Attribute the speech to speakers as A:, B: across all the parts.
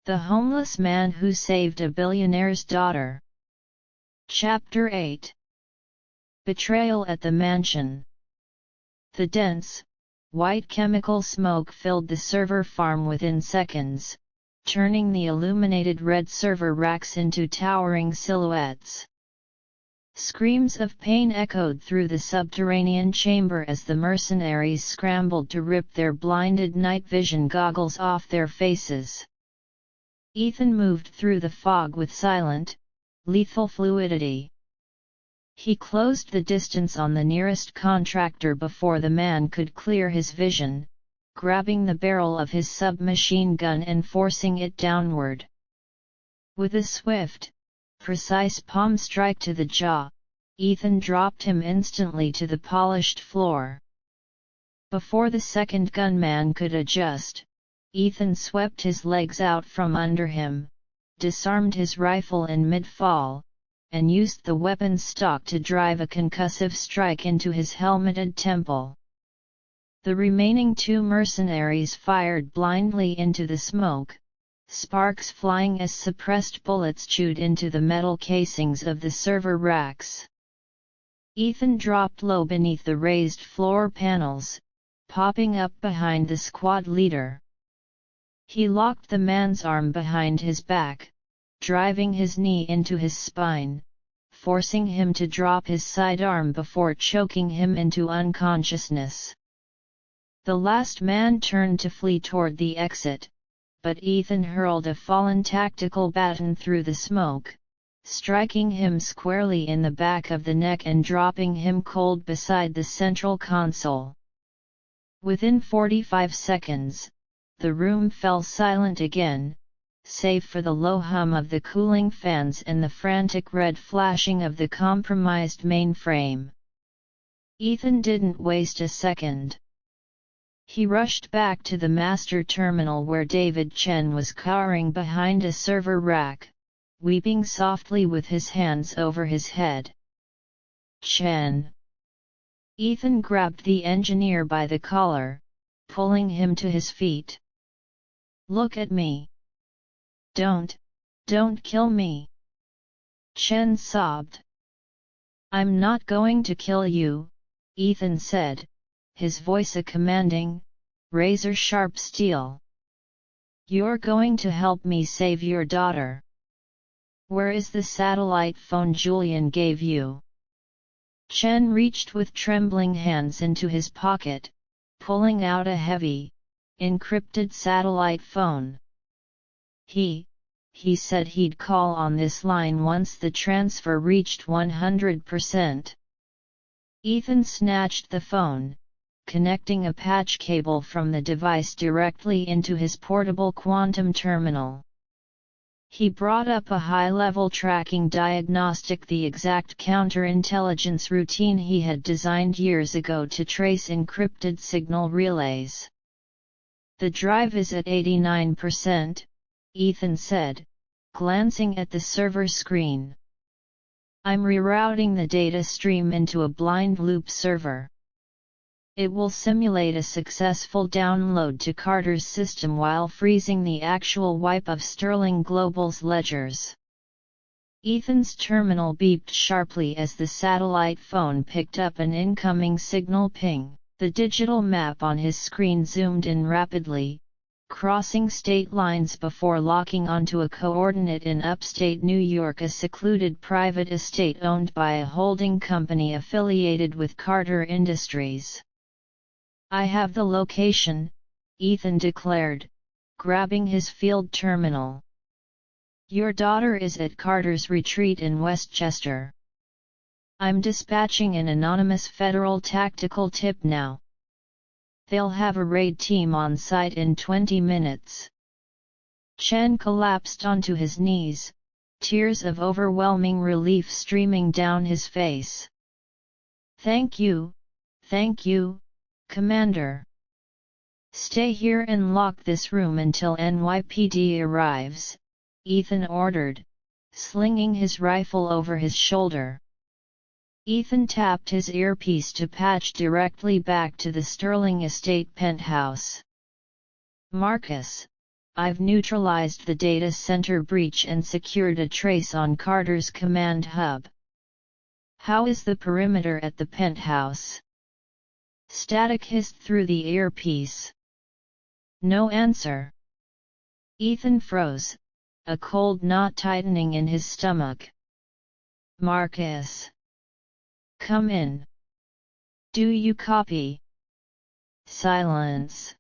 A: The Homeless Man Who Saved a Billionaire's Daughter. Chapter 8. Betrayal at the Mansion. The dense, white chemical smoke filled the server farm within seconds, turning the illuminated red server racks into towering silhouettes. Screams of pain echoed through the subterranean chamber as the mercenaries scrambled to rip their blinded night vision goggles off their faces. Ethan moved through the fog with silent, lethal fluidity. He closed the distance on the nearest contractor before the man could clear his vision, grabbing the barrel of his submachine gun and forcing it downward. With a swift, precise palm strike to the jaw, Ethan dropped him instantly to the polished floor. Before the second gunman could adjust, Ethan swept his legs out from under him, disarmed his rifle in mid-fall, and used the weapon's stock to drive a concussive strike into his helmeted temple. The remaining two mercenaries fired blindly into the smoke, sparks flying as suppressed bullets chewed into the metal casings of the server racks. Ethan dropped low beneath the raised floor panels, popping up behind the squad leader. He locked the man's arm behind his back, driving his knee into his spine, forcing him to drop his sidearm before choking him into unconsciousness. The last man turned to flee toward the exit, but Ethan hurled a fallen tactical baton through the smoke, striking him squarely in the back of the neck and dropping him cold beside the central console. Within 45 seconds, the room fell silent again, save for the low hum of the cooling fans and the frantic red flashing of the compromised mainframe. Ethan didn't waste a second. He rushed back to the master terminal where David Chen was cowering behind a server rack, weeping softly with his hands over his head. "Chen!" Ethan grabbed the engineer by the collar, pulling him to his feet. "Look at me. Don't kill me!" Chen sobbed. "I'm not going to kill you," Ethan said, his voice a commanding, razor-sharp steel. "You're going to help me save your daughter. Where is the satellite phone Julian gave you?" Chen reached with trembling hands into his pocket, pulling out a heavy, encrypted satellite phone. He said he'd call on this line once the transfer reached 100%. Ethan snatched the phone, connecting a patch cable from the device directly into his portable quantum terminal. He brought up a high-level tracking diagnostic, the exact counterintelligence routine he had designed years ago to trace encrypted signal relays. "The drive is at 89%, Ethan said, glancing at the server screen. "I'm rerouting the data stream into a blind loop server. It will simulate a successful download to Carter's system while freezing the actual wipe of Sterling Global's ledgers." Ethan's terminal beeped sharply as the satellite phone picked up an incoming signal ping. The digital map on his screen zoomed in rapidly, crossing state lines before locking onto a coordinate in upstate New York, a secluded private estate owned by a holding company affiliated with Carter Industries. "I have the location," Ethan declared, grabbing his field terminal. "Your daughter is at Carter's retreat in Westchester. I'm dispatching an anonymous federal tactical tip now. They'll have a raid team on site in 20 minutes." Chen collapsed onto his knees, tears of overwhelming relief streaming down his face. Thank you, Commander. "Stay here and lock this room until NYPD arrives," Ethan ordered, slinging his rifle over his shoulder. Ethan tapped his earpiece to patch directly back to the Sterling Estate penthouse. "Marcus, I've neutralized the data center breach and secured a trace on Carter's command hub. How is the perimeter at the penthouse? Static hissed through the earpiece. No answer. Ethan froze, a cold knot tightening in his stomach. Marcus. Come in. Do you copy? Silence.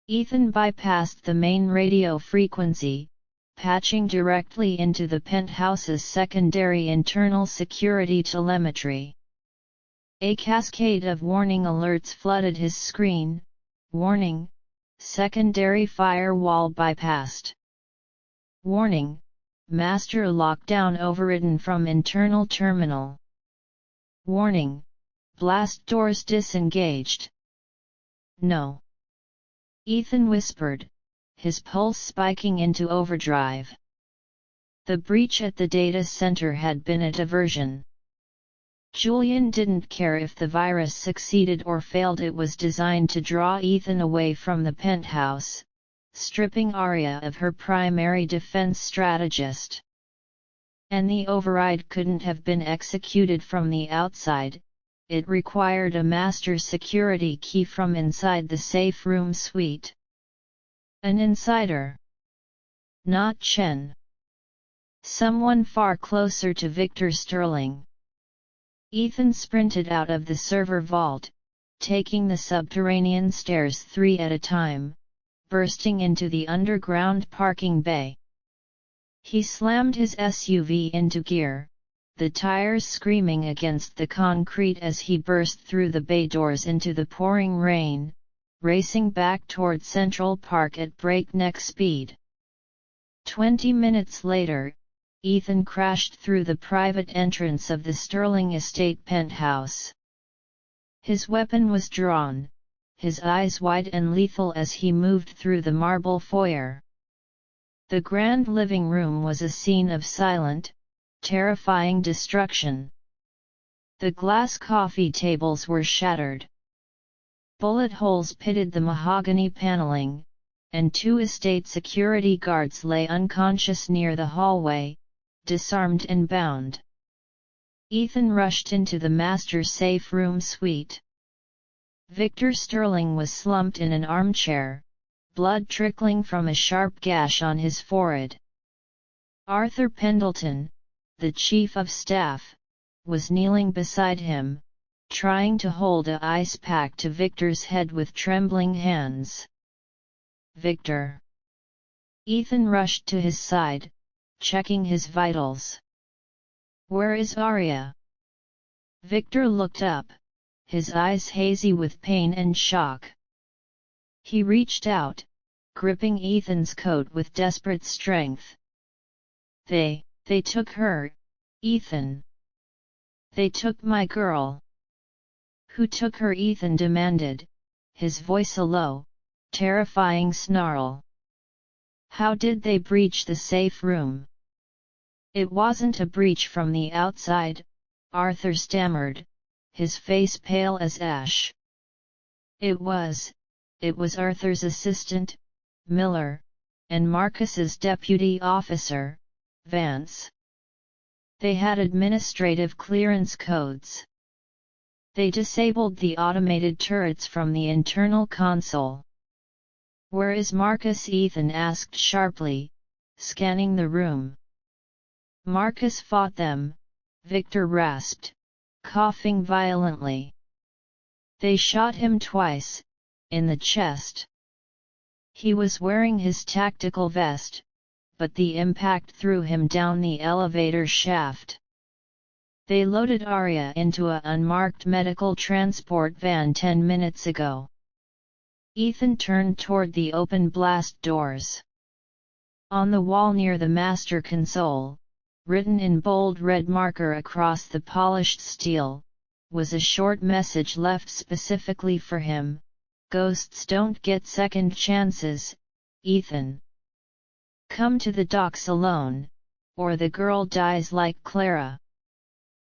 A: Ethan bypassed the main radio frequency, patching directly into the penthouse's secondary internal security telemetry. A cascade of warning alerts flooded his screen. Warning: secondary firewall bypassed. Warning: master lockdown overridden from internal terminal. Warning: blast doors disengaged. No. Ethan whispered, his pulse spiking into overdrive. The breach at the data center had been a diversion. Julian didn't care if the virus succeeded or failed. It was designed to draw Ethan away from the penthouse, stripping Aria of her primary defense strategist. And the override couldn't have been executed from the outside. It required a master security key from inside the safe room suite. An insider. Not Chen. Someone far closer to Victor Sterling. Ethan sprinted out of the server vault, taking the subterranean stairs 3 at a time, bursting into the underground parking bay. He slammed his SUV into gear, the tires screaming against the concrete as he burst through the bay doors into the pouring rain, racing back toward Central Park at breakneck speed. 20 minutes later, Ethan crashed through the private entrance of the Sterling estate penthouse. His weapon was drawn, his eyes wide and lethal as he moved through the marble foyer. The grand living room was a scene of silent, terrifying destruction. The glass coffee tables were shattered. Bullet holes pitted the mahogany paneling, and 2 estate security guards lay unconscious near the hallway, disarmed and bound. Ethan rushed into the master safe room suite. Victor Sterling was slumped in an armchair, blood trickling from a sharp gash on his forehead. Arthur Pendleton, the chief of staff, was kneeling beside him, trying to hold a ice pack to Victor's head with trembling hands. Victor. Ethan rushed to his side, checking his vitals. Where is Aria? Victor looked up, his eyes hazy with pain and shock. He reached out, gripping Ethan's coat with desperate strength. They took her, Ethan. They took my girl. Who took her? Ethan demanded, his voice a low, terrifying snarl. How did they breach the safe room? It wasn't a breach from the outside, Arthur stammered, his face pale as ash. It was Arthur's assistant, Miller, and Marcus's deputy officer, Vance. They had administrative clearance codes. They disabled the automated turrets from the internal console. Where is Marcus? Ethan asked sharply, scanning the room. Marcus fought them, Victor rasped, coughing violently. They shot him twice, in the chest. He was wearing his tactical vest, but the impact threw him down the elevator shaft. They loaded Aria into a unmarked medical transport van 10 minutes ago. Ethan turned toward the open blast doors. On the wall near the master console, written in bold red marker across the polished steel, was a short message left specifically for him: Ghosts don't get second chances, Ethan. Come to the docks alone, or the girl dies like Clara.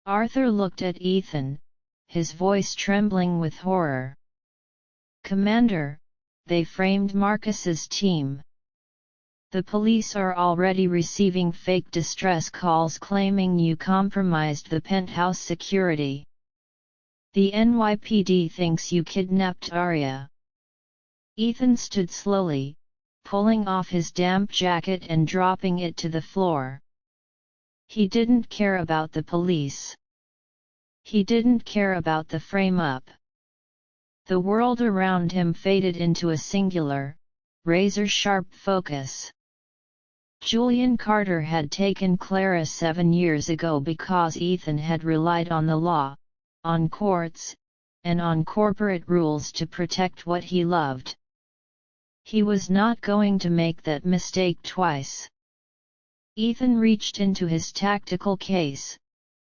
A: Arthur looked at Ethan, his voice trembling with horror. Commander, they framed Marcus's team. The police are already receiving fake distress calls claiming you compromised the penthouse security. The NYPD thinks you kidnapped Aria." Ethan stood slowly, pulling off his damp jacket and dropping it to the floor. He didn't care about the police. He didn't care about the frame-up. The world around him faded into a singular, razor-sharp focus. Julian Carter had taken Clara 7 years ago because Ethan had relied on the law, on courts, and on corporate rules to protect what he loved. He was not going to make that mistake twice. Ethan reached into his tactical case,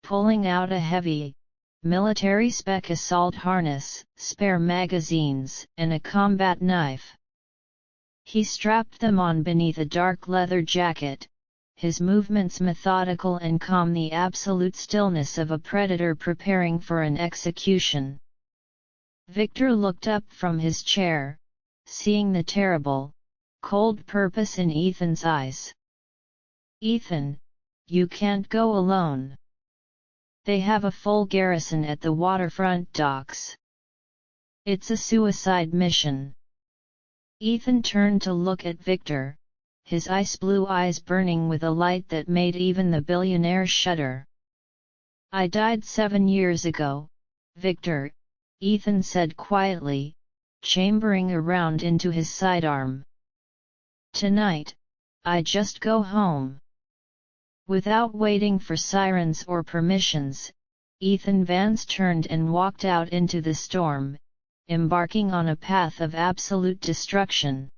A: pulling out a heavy, military-spec assault harness, spare magazines, and a combat knife. He strapped them on beneath a dark leather jacket, his movements methodical and calm, the absolute stillness of a predator preparing for an execution. Victor looked up from his chair, seeing the terrible, cold purpose in Ethan's eyes. "Ethan, you can't go alone. They have a full garrison at the waterfront docks. It's a suicide mission." Ethan turned to look at Victor, his ice blue eyes burning with a light that made even the billionaire shudder. "I died 7 years ago, Victor," Ethan said quietly, chambering around into his sidearm. "Tonight, I just go home." Without waiting for sirens or permissions, Ethan Vance turned and walked out into the storm, embarking on a path of absolute destruction.